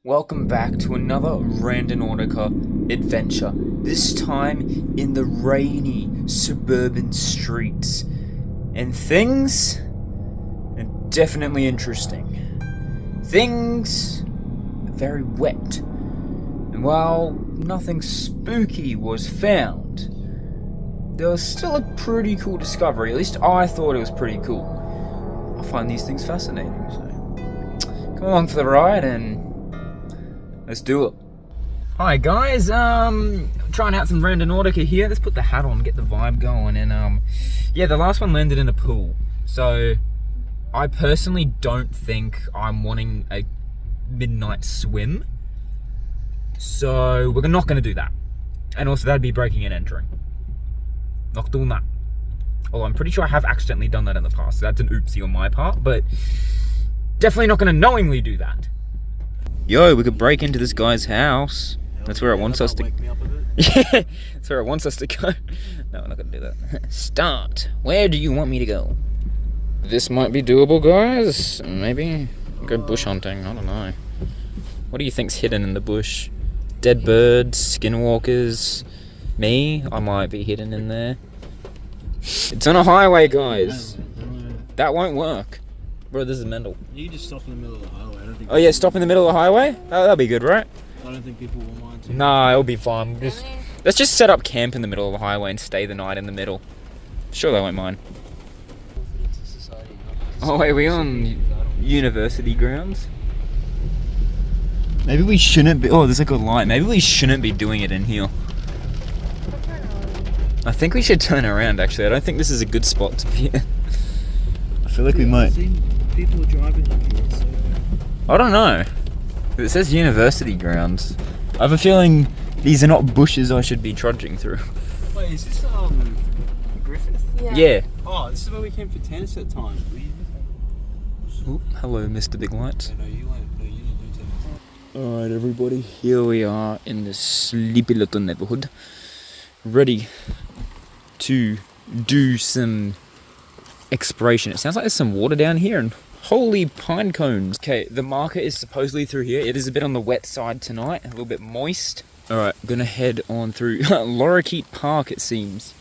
Welcome back to another Randonautica adventure, this time in the rainy suburban streets. And things are definitely interesting. Things are very wet. And while nothing spooky was found, there was still a pretty cool discovery. At least I thought it was pretty cool. I find these things fascinating, so come along for the ride and let's do it. Hi guys, trying out some Randonautica here. Let's put the hat on, get the vibe going, and yeah, the last one landed in a pool. So I personally don't think I'm wanting a midnight swim. So we're not going to do that. And also that'd be breaking and entering. Not doing that. Although I'm pretty sure I have accidentally done that in the past. So that's an oopsie on my part, but definitely not going to knowingly do that. Yo, we could break into this guy's house. That's where it wants us to. Yeah, that's where it wants us to go. No, we're not gonna do that. Start. Where do you want me to go? This might be doable, guys. Maybe go bush hunting. I don't know. What do you think's hidden in the bush? Dead birds, skinwalkers. Me? I might be hidden in there. It's on a highway, guys. That won't work. Bro, this is mental. You just stop in the middle of the highway. I don't think. Oh yeah, stop in the middle of the highway? Oh, that'll be good, right? I don't think people will mind too. Nah, it'll be fine. Let's just set up camp in the middle of the highway and stay the night in the middle. Sure, they won't mind. Oh wait, are we on university grounds? Maybe we shouldn't be. Oh, there's a good light. Maybe we shouldn't be doing it in here. I think we should turn around, actually. I don't think this is a good spot to be in. I feel like we might. People are driving up here, so. I don't know. It says university grounds. I have a feeling these are not bushes I should be trudging through. Wait, is this Griffith? Yeah. Oh, this is where we came for tennis at times. Ooh, hello, Mr. Big Lights. No, you went. No, you didn't do tennis. Alright, everybody. Here we are in this sleepy little neighborhood, ready to do some exploration. It sounds like there's some water down here and holy pine cones. Okay, the marker is supposedly through here. It is a bit on the wet side tonight, a little bit moist. Alright, gonna head on through Lorikeet Park, it seems.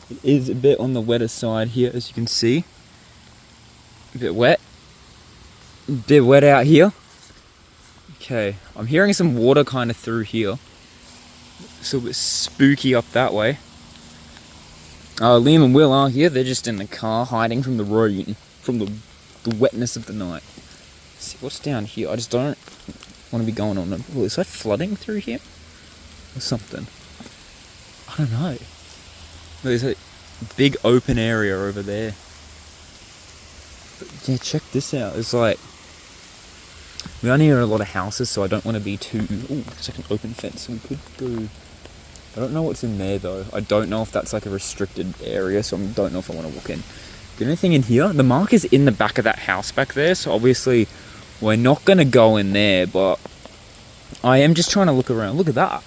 It is a bit on the wetter side here, as you can see. A bit wet. A bit wet out here. Okay, I'm hearing some water kind of through here. It's a little bit spooky up that way. Liam and Will are here. They're just in the car, hiding from the rain, from the wetness of the night. Let's see what's down here. I just don't want to be going on. Oh, is that flooding through here or something? I don't know. There's a big open area over there. But yeah, check this out. It's like we are near a lot of houses, so I don't want to be too. Oh, it's like an open fence. So we could go. I don't know what's in there though. I don't know if that's like a restricted area, so I don't know if I want to walk in. The only thing in here, the mark is in the back of that house back there, so obviously we're not going to go in there, but I am just trying to look around. Look at that.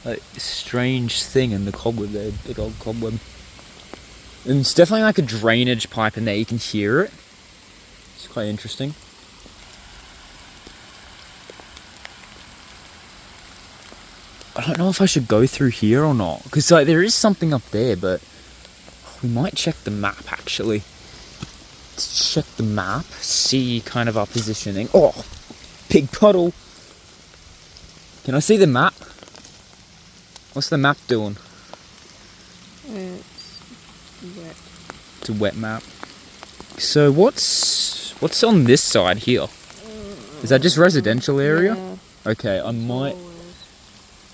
Like, strange thing in the cobweb there, big old cobweb. And it's definitely like a drainage pipe in there, you can hear it. It's quite interesting. I don't know if I should go through here or not, because like there is something up there, but we might check the map actually. Let's check the map, see kind of our positioning. Oh, big puddle. Can I see the map? What's the map doing? It's wet. It's a wet map. So what's on this side here? Is that just residential area? Yeah. Okay, I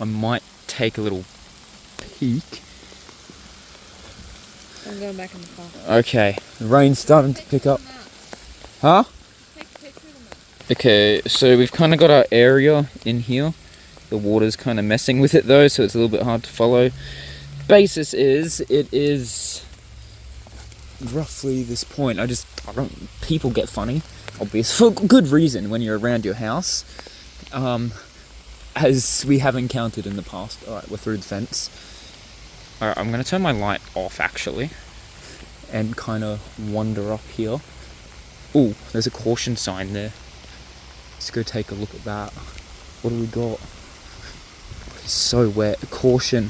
might take a little peek. I'm going back in the car. Okay, the rain's starting to pick up. Huh? Okay, so we've kind of got our area in here. The water's kind of messing with it though, so it's a little bit hard to follow. Basis is, it is roughly this point. People get funny, obvious, for good reason when you're around your house. As we have encountered in the past. Alright, we're through the fence. Alright, I'm going to turn my light off actually and kind of wander up here. Ooh, there's a caution sign there. Let's go take a look at that. What do we got? It's so wet. Caution.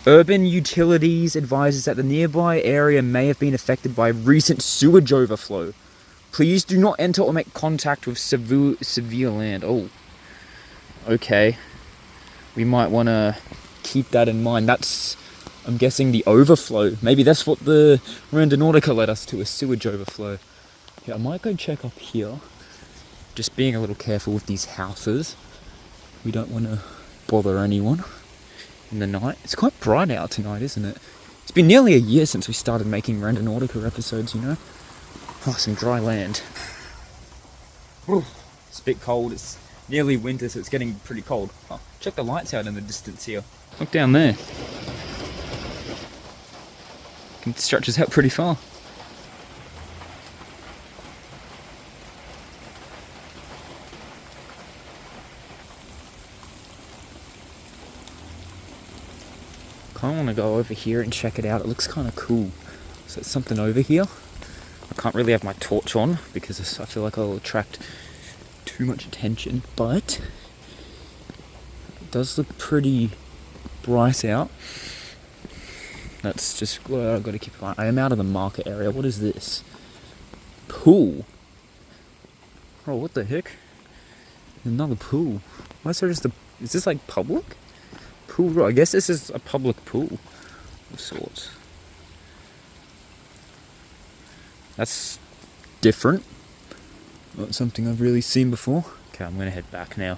Urban Utilities advises that the nearby area may have been affected by recent sewage overflow. Please do not enter or make contact with severe land. Oh, okay. We might want to keep that in mind. That's, I'm guessing, the overflow. Maybe that's what the Randonautica led us to, a sewage overflow. Yeah, I might go check up here. Just being a little careful with these houses. We don't want to bother anyone in the night. It's quite bright out tonight, isn't it? It's been nearly a year since we started making Randonautica episodes, you know? Oh, some dry land. It's a bit cold. It's nearly winter, so it's getting pretty cold. Oh, check the lights out in the distance here. Look down there. It stretches out pretty far. I kind of want to go over here and check it out. It looks kind of cool. So it's something over here. I can't really have my torch on because I feel like I'll attract too much attention, but it does look pretty bright out. That's just what I've got to keep an eye. I am out of the market area. What is this? Pool. Oh, what the heck? Another pool. Why is there just a... Is this like public? Pool. I guess this is a public pool of sorts. That's different. Not something I've really seen before. Okay, I'm gonna head back now.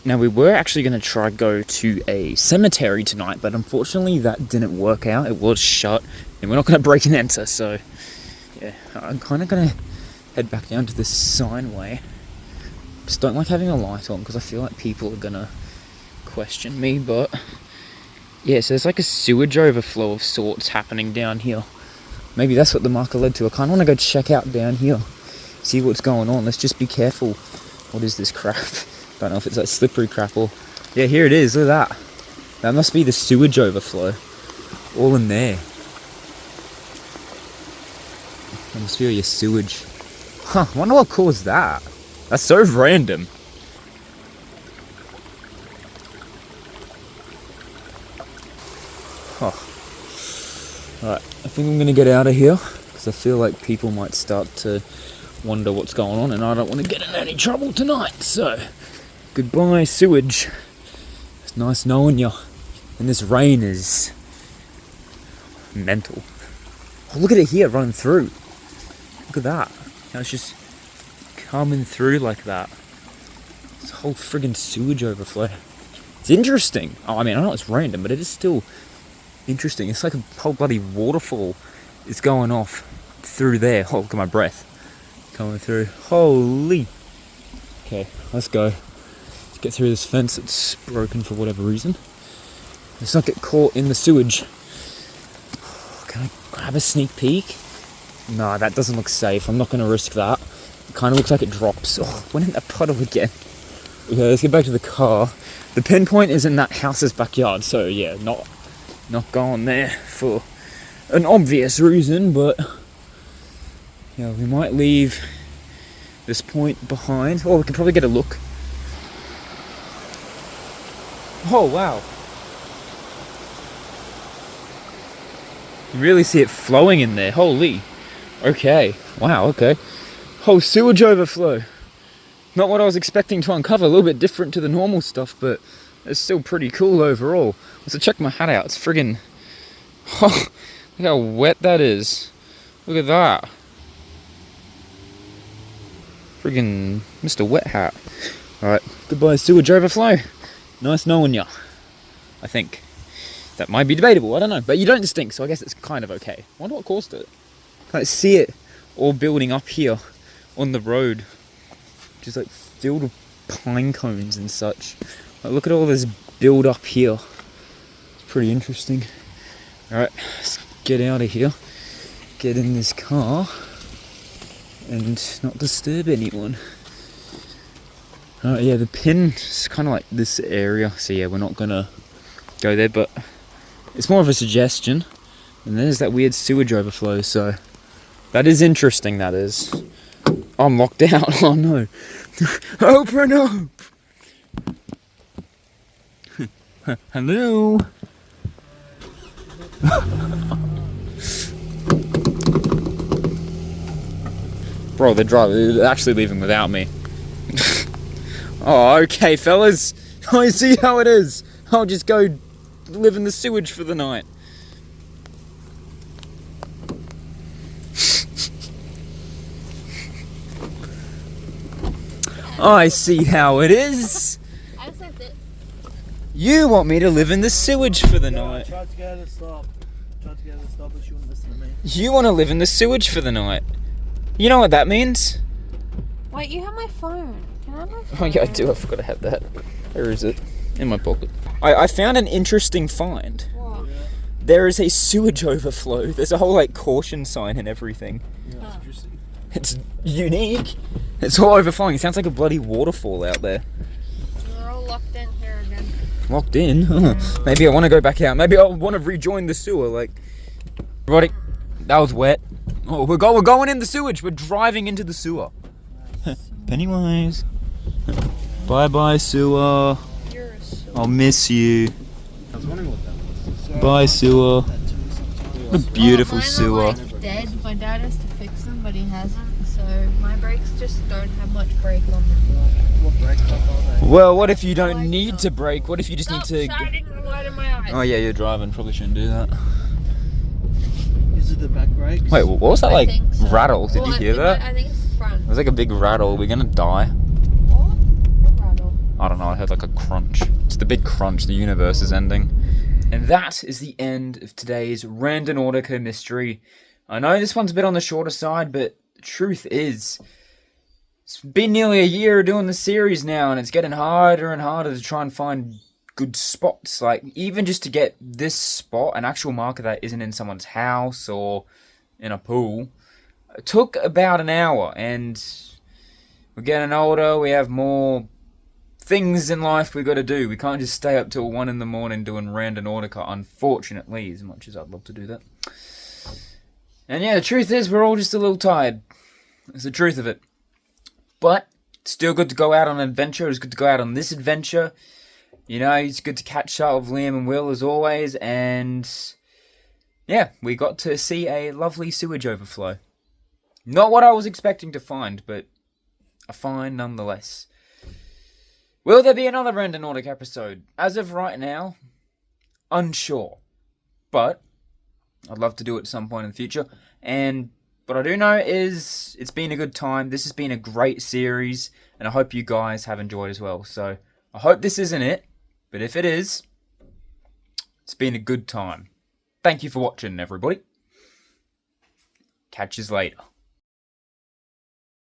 Now we were actually going to try go to a cemetery tonight, but unfortunately that didn't work out. It was shut, and we're not going to break and enter, so yeah, I'm kind of going to head back down to this Signway. Just don't like having a light on because I feel like people are going to question me, but yeah, so there's like a sewage overflow of sorts happening down here. Maybe that's what the marker led to. I kind of want to go check out down here, see what's going on. Let's just be careful. What is this crap? Don't know if it's like slippery crap or... Yeah, here it is. Look at that. That must be the sewage overflow. All in there. That must be all your sewage. Huh, I wonder what caused that. That's so random. Huh. Alright, I think I'm going to get out of here. Because I feel like people might start to wonder what's going on. And I don't want to get in any trouble tonight. So... Goodbye, sewage. It's nice knowing you. And this rain is mental. Oh, look at it here running through. Look at that. How it's just coming through like that. This whole friggin' sewage overflow. It's interesting. Oh, I mean, I know it's random, but it is still interesting. It's like a whole bloody waterfall is going off through there. Oh, look at my breath. Coming through. Holy. Okay, let's go. Get through this fence that's broken for whatever reason. Let's not get caught in the sewage. Can I grab a sneak peek? Nah, that doesn't look safe. I'm not going to risk that. It kind of looks like it drops. Oh, went in that puddle again. Okay, let's get back to the car. The pinpoint is in that house's backyard, so yeah, not going there for an obvious reason, but yeah, we might leave this point behind. Oh, we can probably get a look. Oh, wow. You really see it flowing in there. Holy. Okay. Wow, okay. Whole sewage overflow. Not what I was expecting to uncover. A little bit different to the normal stuff, but it's still pretty cool overall. So check my hat out. It's friggin'... Oh, look how wet that is. Look at that. Friggin' Mr. Wet Hat. Alright. Goodbye, sewage overflow. Nice knowing ya. I think. That might be debatable, I don't know. But you don't stink, so I guess it's kind of okay. I wonder what caused it. I see it all building up here on the road. Just like filled with pine cones and such. Like, look at all this build up here. It's pretty interesting. Alright, let's get out of here. Get in this car. And not disturb anyone. Yeah, the pin is kind of like this area, so yeah, we're not gonna go there, but it's more of a suggestion And there's that weird sewage overflow, so that is interesting, that is. Oh, I'm locked out. Oh no. Open up! Hello? Bro, they're actually leaving without me. Oh, okay, fellas. I see how it is. I'll just go live in the sewage for the night. I see how it is. I accept it. You want me to live in the sewage for the night. I tried to get her to stop. But she wouldn't listen to me. You want to live in the sewage for the night. You know what that means? Wait, you have my phone. Can I have my phone? Oh yeah, I do. I forgot to have that. Where is it? In my pocket. I found an interesting find. What? There is a sewage overflow. There's a whole like caution sign and everything. Yeah, that's interesting. It's unique. It's all overflowing. It sounds like a bloody waterfall out there. We're all locked in here again. Locked in? Maybe I want to go back out. Maybe I want to rejoin the sewer. Like, everybody, that was wet. Oh, we're going in the sewage. We're driving into the sewer. Pennywise. Bye bye sewer. You're a sewer. I'll miss you. I was wondering what that was. Bye sewer. The beautiful mine are, sewer. like, dead. My dad has to fix them, but he hasn't. So my brakes just don't have much brake on them. What brake type are they? Well, what if you don't need to brake? What if you just need to? Stop shining the light in my eyes. Oh yeah, you're driving. Probably shouldn't do that. Is it the back brakes? Wait, what was that I like? think so. Rattle? Did Well, you hear that? I think it's the front. It was like a big rattle. We're gonna die. What? What rattle? I don't know, I heard like a crunch. It's the big crunch, the universe is ending. And that is the end of today's Randonautica mystery. I know this one's a bit on the shorter side, but the truth is, it's been nearly a year doing the series now, and it's getting harder and harder to try and find good spots. Like, even just to get this spot, an actual marker that isn't in someone's house or in a pool, it took about an hour, and we're getting older, we have more things in life we got to do. We can't just stay up till 1 in the morning doing Randonautica, unfortunately, as much as I'd love to do that. And yeah, the truth is, we're all just a little tired. That's the truth of it. But it's still good to go out on an adventure. It's good to go out on this adventure. You know, it's good to catch up with Liam and Will as always. And yeah, we got to see a lovely sewage overflow. Not what I was expecting to find, but a find nonetheless. Will there be another Randonautica episode? As of right now, unsure. But I'd love to do it at some point in the future. And what I do know is it's been a good time. This has been a great series. And I hope you guys have enjoyed as well. So I hope this isn't it. But if it is, it's been a good time. Thank you for watching, everybody. Catch you later.